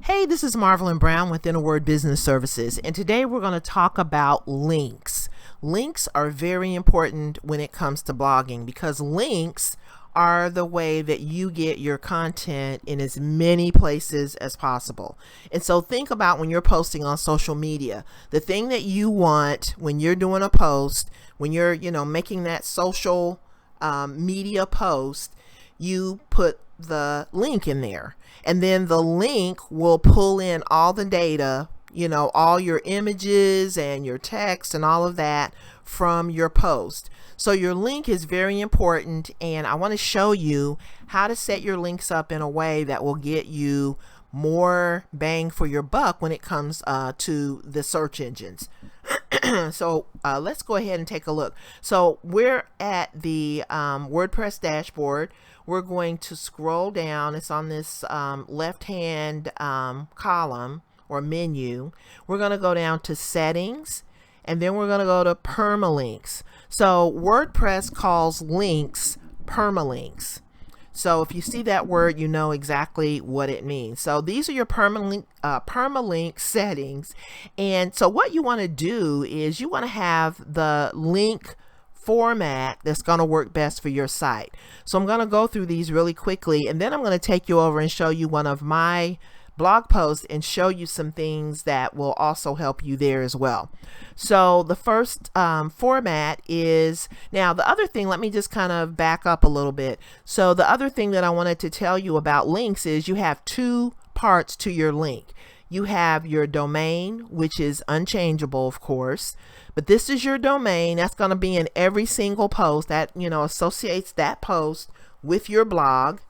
Hey, this is Marvelyn Brown with Inner Word Business Services, and today we're going to talk about links. Links are very important when it comes to blogging because links are the way that you get your content in as many places as possible. And so think about when you're posting on social media, the thing that you want when you're doing a post, when you're, making that social media post, you put the link in there, and then the link will pull in all the data, all your images and your text and all of that from your post. So your link is very important, and I want to show you how to set your links up in a way that will get you more bang for your buck when it comes to the search engines. So let's go ahead and take a look. So we're at the WordPress dashboard. We're going to scroll down. It's on this left-hand column or menu. We're going to go down to settings, and then we're going to go to permalinks. So WordPress calls links permalinks. So if you see that word, you know exactly what it means. So these are your permalink settings. And so what you want to do is you want to have the link format that's going to work best for your site. So I'm going to go through these really quickly, and then I'm going to take you over and show you one of my blog posts and show you some things that will also help you there as well. So the first format is, now the other thing, let me just kind of back up a little bit. So the other thing that I wanted to tell you about links is you have two parts to your link. You have your domain, which is unchangeable, of course, but this is your domain. That's going to be in every single post that, associates that post with your blog.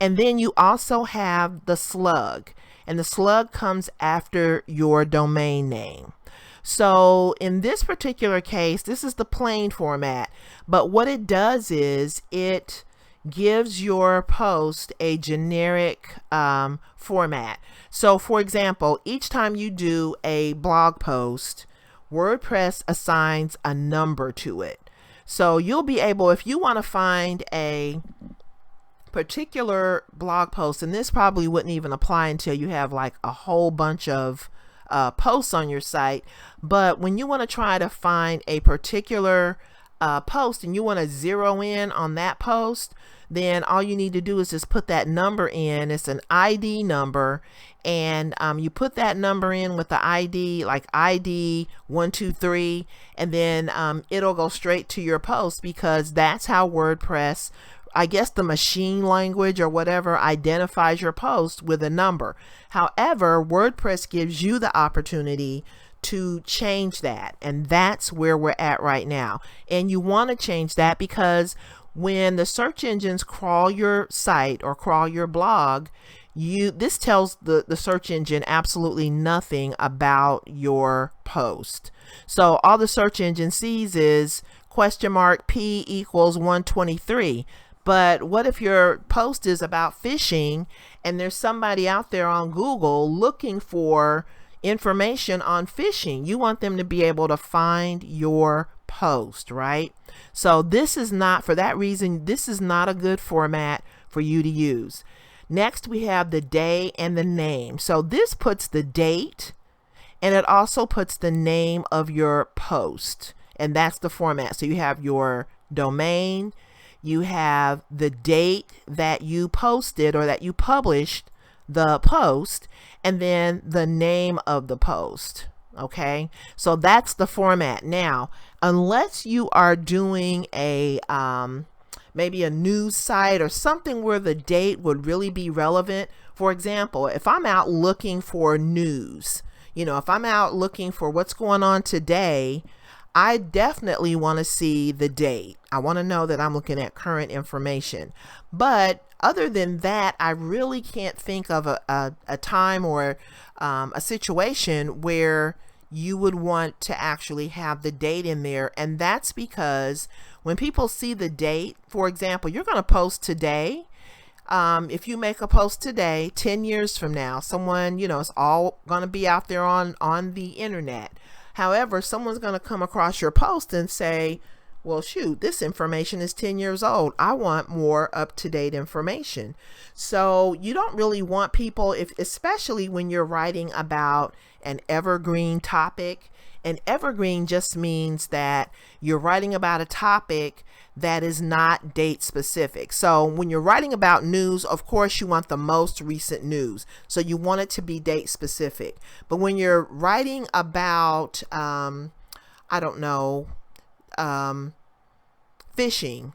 And then you also have the slug, and the slug comes after your domain name. So in this particular case, this is the plain format, but what it does is it gives your post a generic format. So for example, each time you do a blog post, WordPress assigns a number to it. So you'll be able, if you want to find a particular blog post, and this probably wouldn't even apply until you have like a whole bunch of posts on your site, but when you want to try to find a particular post and you want to zero in on that post, then all you need to do is just put that number in. It's an ID number, and you put that number in with the ID, like ID 123, and then it'll go straight to your post, because that's how WordPress, I guess the machine language or whatever, identifies your post with a number. However, WordPress gives you the opportunity to change that, and that's where we're at right now. And you want to change that because when the search engines crawl your site or crawl your blog, this tells the search engine absolutely nothing about your post. So all the search engine sees is $P equals 123. But what if your post is about fishing and there's somebody out there on Google looking for information on fishing? You want them to be able to find your post, right? So this is not, for that reason, this is not a good format for you to use. Next, we have the day and the name. So this puts the date, and it also puts the name of your post, and that's the format. So you have your domain, you have the date that you posted or that you published the post, and then the name of the post. Okay, so that's the format. Now, unless you are doing a maybe a news site or something where the date would really be relevant. For example, if I'm out looking for news, if I'm out looking for what's going on today, I definitely want to see the date. I want to know that I'm looking at current information. But other than that, I really can't think of a time or a situation where you would want to actually have the date in there. And that's because when people see the date, for example, you're going to post today. If you make a post today, 10 years from now, someone, it's all going to be out there on the internet. However, someone's going to come across your post and say, well, shoot, this information is 10 years old. I want more up-to-date information. So you don't really want people, especially when you're writing about an evergreen topic. An evergreen just means that you're writing about a topic that is not date specific. So when you're writing about news, of course, you want the most recent news. So you want it to be date specific. But when you're writing about, I don't know, fishing,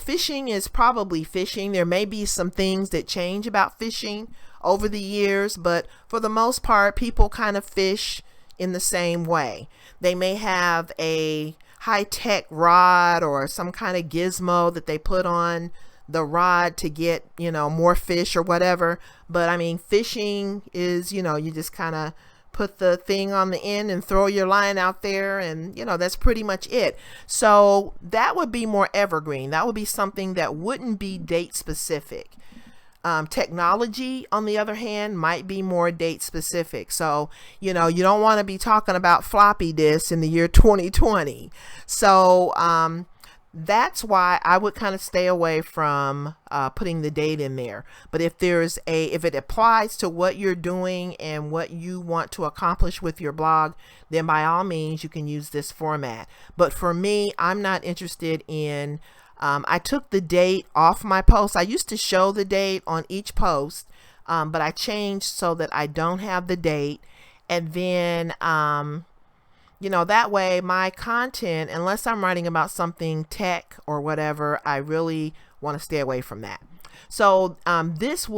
fishing is probably fishing. There may be some things that change about fishing over the years, but for the most part, people kind of fish in the same way. They may have a high-tech rod or some kind of gizmo that they put on the rod to get, more fish or whatever. But I mean, fishing is, you just kind of put the thing on the end and throw your line out there, and that's pretty much it. So that would be more evergreen. That would be something that wouldn't be date specific. Technology, on the other hand, might be more date specific. So, you don't want to be talking about floppy disks in the year 2020. So, that's why I would kind of stay away from putting the date in there. But if it applies to what you're doing and what you want to accomplish with your blog, then by all means, you can use this format. But for me, I'm not interested in I took the date off my post. I used to show the date on each post, but I changed so that I don't have the date. And then, that way my content, unless I'm writing about something tech or whatever, I really want to stay away from that. So this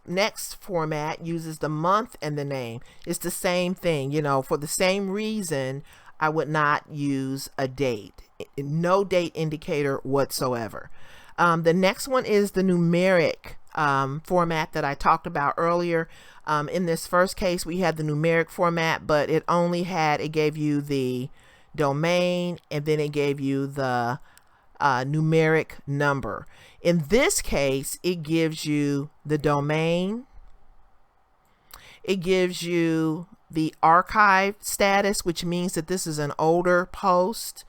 next format uses the month and the name. It's the same thing, for the same reason I would not use a date. No date indicator whatsoever. The next one is the numeric format that I talked about earlier. In this first case, we had the numeric format, but it gave you the domain, and then it gave you the numeric number. In this case, it gives you the domain. It gives you the archive status, which means that this is an older post.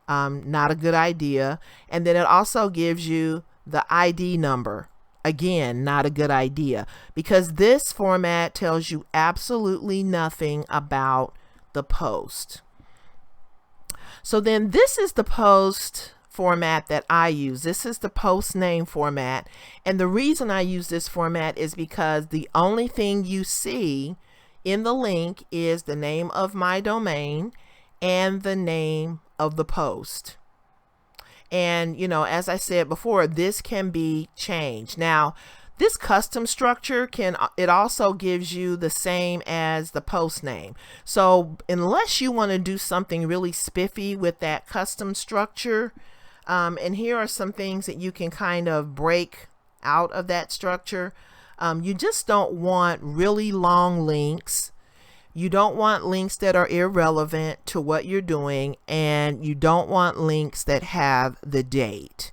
Not a good idea. And then it also gives you the ID number. Again, not a good idea, because this format tells you absolutely nothing about the post. So then this is the post format that I use. This is the post name format. And the reason I use this format is because the only thing you see in the link is the name of my domain and the name of the post. And as I said before, this can be changed. Now, this custom structure it also gives you the same as the post name. So unless you want to do something really spiffy with that custom structure, and here are some things that you can kind of break out of that structure. You just don't want really long links. You don't want links that are irrelevant to what you're doing, and you don't want links that have the date.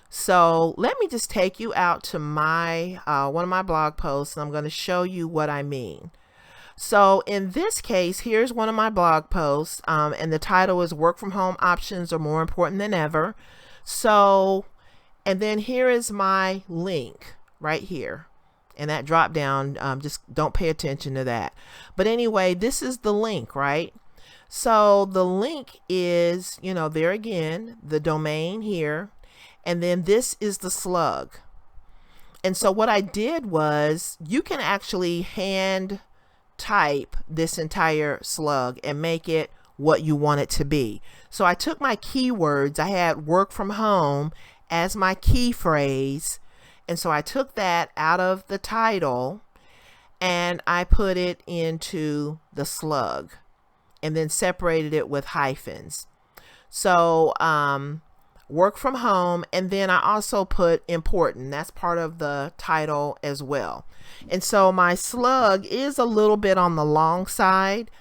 So let me just take you out to my one of my blog posts, and I'm going to show you what I mean. So in this case, here's one of my blog posts, and the title is "Work from Home Options Are More Important Than Ever." So, and then here is my link right here. And that drop down, just don't pay attention to that. But anyway, this is the link, right? So the link is, there again, the domain here. And then this is the slug. And so what I did was, you can actually hand type this entire slug and make it what you want it to be. So I took my keywords. I had work from home as my key phrase. And so I took that out of the title and I put it into the slug and then separated it with hyphens. So work from home, and then I also put important. That's part of the title as well. And so my slug is a little bit on the long side,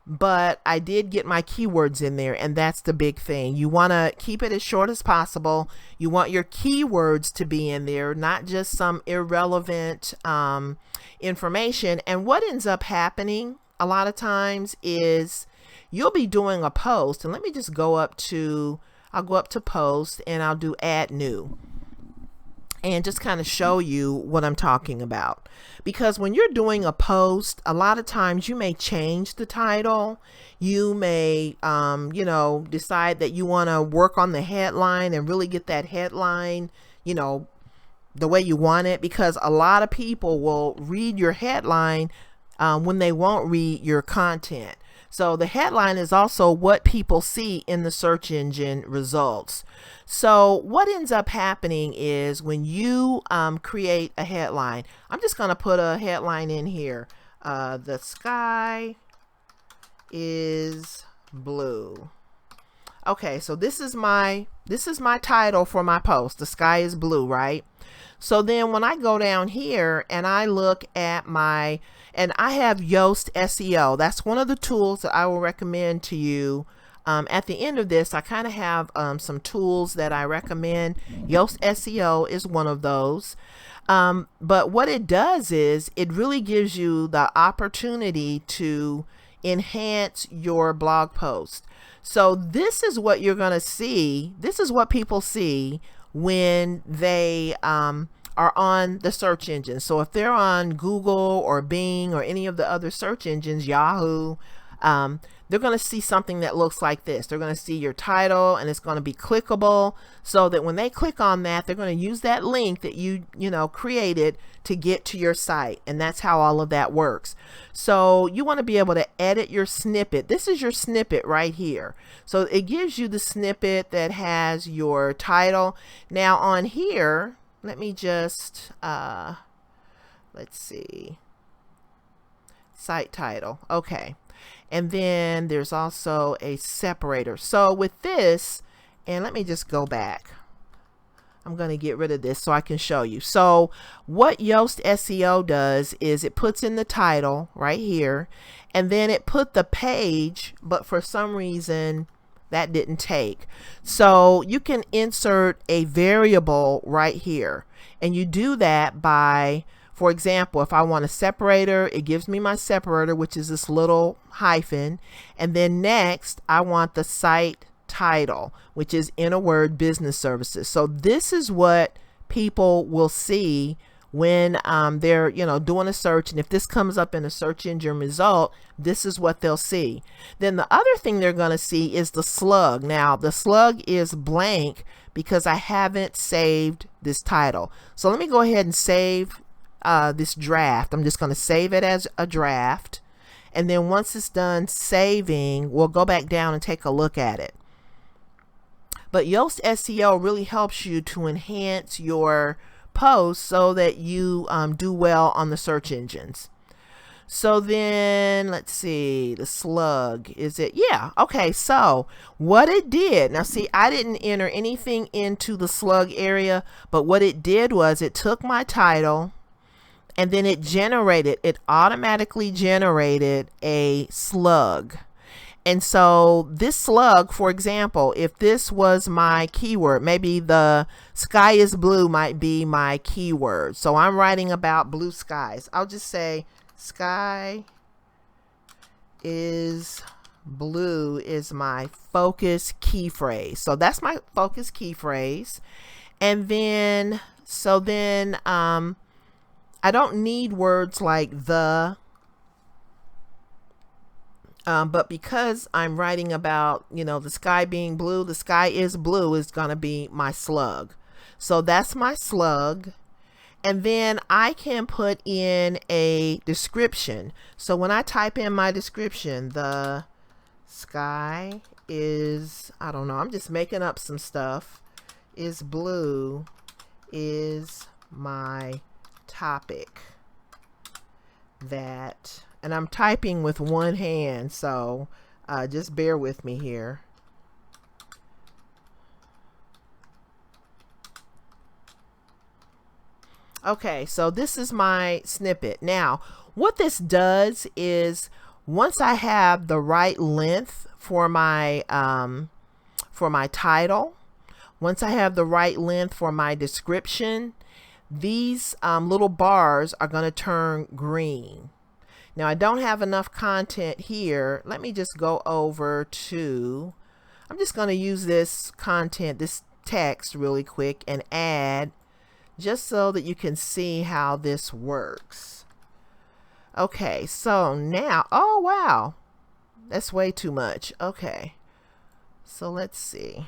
but I did get my keywords in there, and that's the big thing. You want to keep it as short as possible. You want your keywords to be in there, not just some irrelevant information. And what ends up happening a lot of times is you'll be doing a post, and let me just go up to I'll go up to post and I'll do add new, and just kind of show you what I'm talking about. Because when you're doing a post, a lot of times you may change the title. You may, you know, decide that you want to work on the headline and really get that headline, you know, the way you want it, because a lot of people will read your headline when they won't read your content. So the headline is also what people see in the search engine results. So what ends up happening is when you create a headline, I'm just going to put a headline in here. The sky is blue. Okay, so this is my title for my post. The sky is blue, right? So then when I go down here and I look at my, and I have Yoast Seo. That's one of the tools that I will recommend to you. At the end of this, I kind of have some tools that I recommend. Yoast Seo is one of those. But what it does is it really gives you the opportunity to enhance your blog post. So this is what you're going to see. This is what people see when they are on the search engine. So if they're on Google or Bing or any of the other search engines, Yahoo, they're going to see something that looks like this. They're going to see your title, and it's going to be clickable, so that when they click on that, they're going to use that link that you created to get to your site. And that's how all of that works. So you want to be able to edit your snippet. This is your snippet right here. So it gives you the snippet that has your title. Now on here, let me just let's see, site title. Okay. And then there's also a separator. So with this, and let me just go back. I'm going to get rid of this so I can show you. So what Yoast Seo does is it puts in the title right here, and then it put the page, but for some reason that didn't take. So you can insert a variable right here, and you do that by, for example, if I want a separator, it gives me my separator, which is this little hyphen. And then next, I want the site title, which is in a word business services. So this is what people will see when they're doing a search. And if this comes up in a search engine result, this is what they'll see. Then the other thing they're going to see is the slug. Now the slug is blank because I haven't saved this title. So let me go ahead and save this draft. I'm just going to save it as a draft, and then once it's done saving, we'll go back down and take a look at it. But Yoast Seo really helps you to enhance your posts so that you do well on the search engines. So then let's see, the slug, is it? Yeah. Okay. So what it did, now see, I didn't enter anything into the slug area, but what it did was it took my title, and then it automatically generated a slug. And so this slug, for example, if this was my keyword, maybe the sky is blue might be my keyword. So I'm writing about blue skies. I'll just say sky is blue is my focus key phrase. So that's my focus key phrase. And then, I don't need words like the, but because I'm writing about, the sky being blue, the sky is blue is going to be my slug. So that's my slug. And then I can put in a description. So when I type in my description, the sky is, I don't know, I'm just making up some stuff, is blue is my topic that, and I'm typing with one hand, so just bear with me here. Okay, so this is my snippet. Now what this does is, once I have the right length for my title, once I have the right length for my description, these little bars are going to turn green. Now I don't have enough content here. Let me just go over to, I'm just going to use this content, this text really quick and add just so that you can see how this works. Okay, so now, oh wow, that's way too much. Okay, so let's see.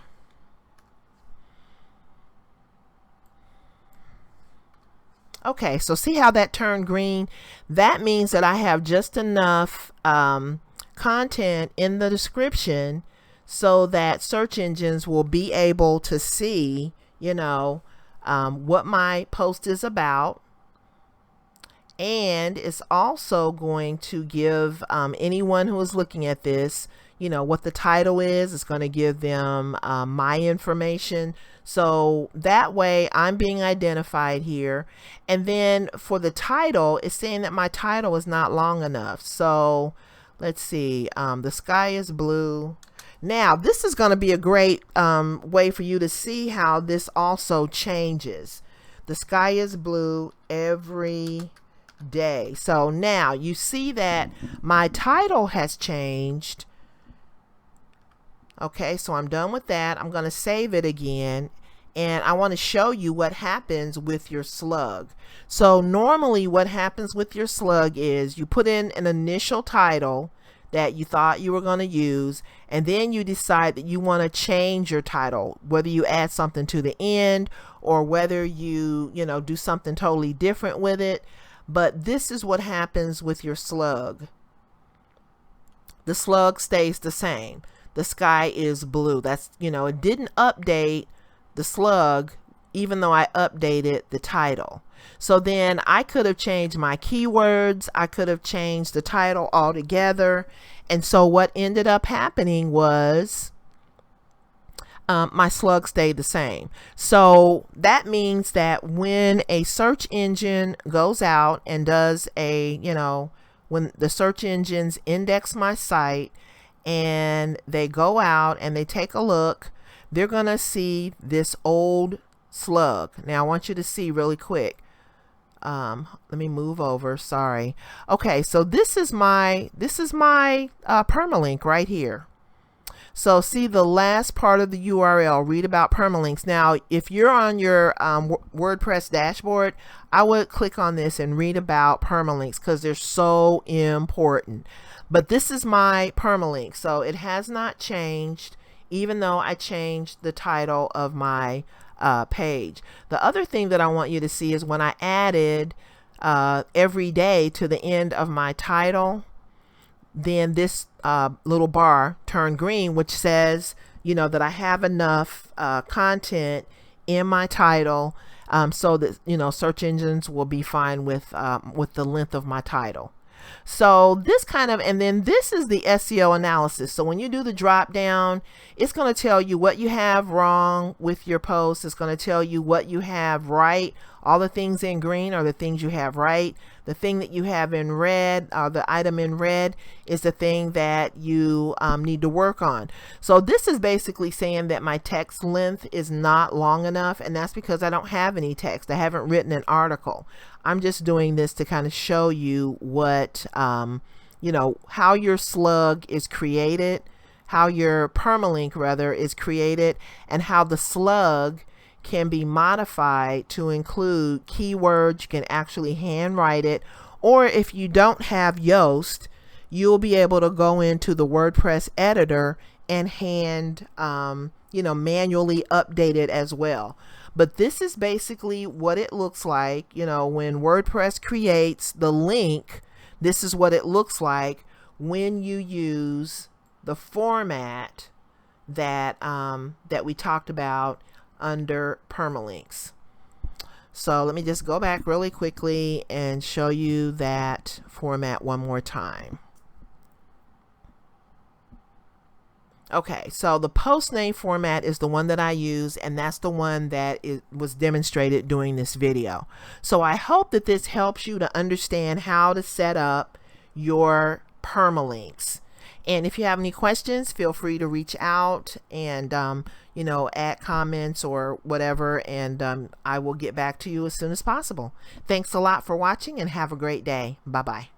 Okay, so see how that turned green? That means that I have just enough content in the description so that search engines will be able to see, you know, what my post is about. And it's also going to give anyone who is looking at this, you know, what the title is. It's going to give them my information. So that way I'm being identified here. And then for the title, it's saying that my title is not long enough. So let's see, the sky is blue. Now this is going to be a great way for you to see how this also changes. The sky is blue every day. So now you see that my title has changed. Okay, so I'm done with that. I'm going to save it again, and I want to show you what happens with your slug. So normally what happens with your slug is you put in an initial title that you thought you were going to use, and then you decide that you want to change your title, whether you add something to the end or whether you know, do something totally different with it. But this is what happens with your slug. The slug stays the same. The sky is blue. That's, you know, it didn't update the slug even though I updated the title. So then I could have changed my keywords. I could have changed the title altogether. And so what ended up happening was my slug stayed the same. So that means that when a search engine goes out and does a, you know, when the search engines index my site and they go out and they take a look, they're going to see this old slug. Now I want you to see really quick. Let me move over. Sorry. Okay, so this is my permalink right here. So see the last part of the URL, read about permalinks. Now, if you're on your WordPress dashboard, I would click on this and read about permalinks because they're so important. But this is my permalink, so it has not changed even though I changed the title of my page. The other thing that I want you to see is when I added every day to the end of my title, then this little bar turned green, which says, you know, that I have enough content in my title so that, you know, search engines will be fine with the length of my title. So this kind of, and then this is the SEO analysis. So when you do the drop down, it's going to tell you what you have wrong with your post. It's going to tell you what you have right. All the things in green are the things you have right. The thing that you have in red, the item in red, is the thing that you need to work on. So this is basically saying that my text length is not long enough, and that's because I don't have any text. I haven't written an article. I'm just doing this to kind of show you what, you know, how your slug is created, how your permalink rather is created, and how the slug can be modified to include keywords. You can actually handwrite it, or if you don't have Yoast, you'll be able to go into the WordPress editor and hand, you know, manually update it as well. But this is basically what it looks like, you know, when WordPress creates the link. This is what it looks like when you use the format that that we talked about under permalinks. So let me just go back really quickly and show you that format one more time. Okay, so the post name format is the one that I use, and that's the one that was demonstrated during this video. So I hope that this helps you to understand how to set up your permalinks. And if you have any questions, feel free to reach out and you know, add comments or whatever, and I will get back to you as soon as possible. Thanks a lot for watching, and have a great day. Bye-bye.